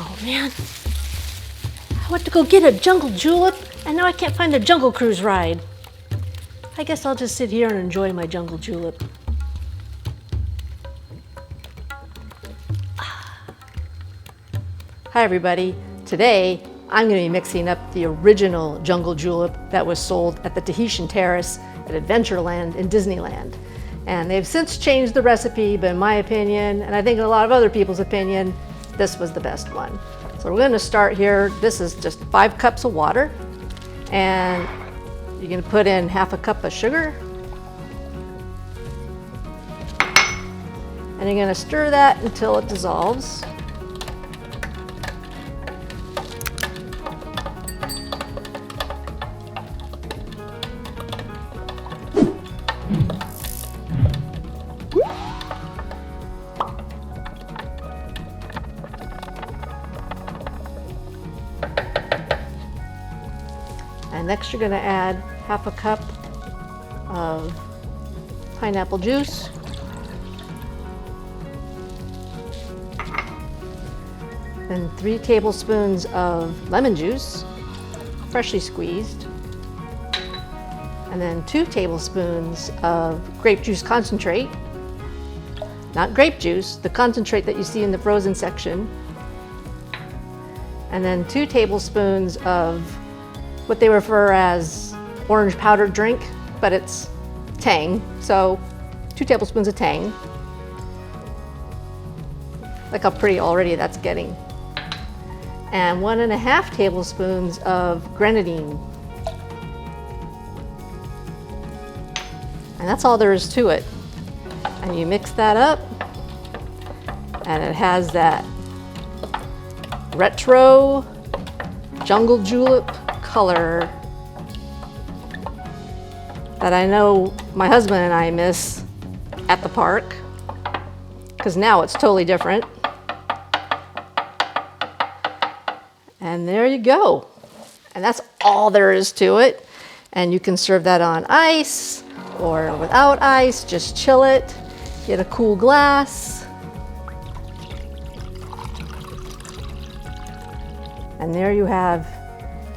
Oh man, I went to go get a Jungle Julep and now I can't find the Jungle Cruise ride. I guess I'll just sit here and enjoy my Jungle Julep. Hi everybody, today I'm going to be mixing up the original Jungle Julep that was sold at the Tahitian Terrace at Adventureland in Disneyland. And they've since changed the recipe, but in my opinion, and I think in a lot of other people's opinion, this was the best one. So we're going to start here. This is just 5 cups of water, and you're going to put in half a cup of sugar. And you're going to stir that until it dissolves. And next you're going to add half a cup of pineapple juice. And 3 tablespoons of lemon juice, freshly squeezed. And then 2 tablespoons of grape juice concentrate. Not grape juice, the concentrate that you see in the frozen section. And then 2 tablespoons of what they refer as orange powdered drink, but it's Tang. So 2 tablespoons of Tang. Look how pretty already that's getting. And 1.5 tablespoons of Grenadine. And that's all there is to it. And you mix that up, and it has that retro Jungle Julep color that I know my husband and I miss at the park, because now it's totally different. And there you go. And that's all there is to it. And you can serve that on ice or without ice, just chill it, get a cool glass. And there you have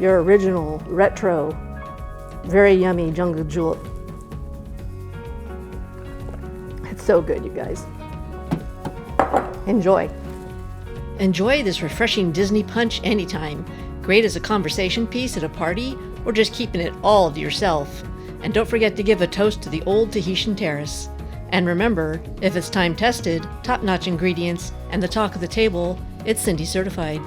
your original retro, very yummy Jungle Julep. It's so good, you guys. Enjoy. Enjoy this refreshing Disney punch anytime. Great as a conversation piece at a party or just keeping it all to yourself. And don't forget to give a toast to the old Tahitian Terrace. And remember, if it's time tested, top-notch ingredients, and the talk of the table, it's Cindy certified.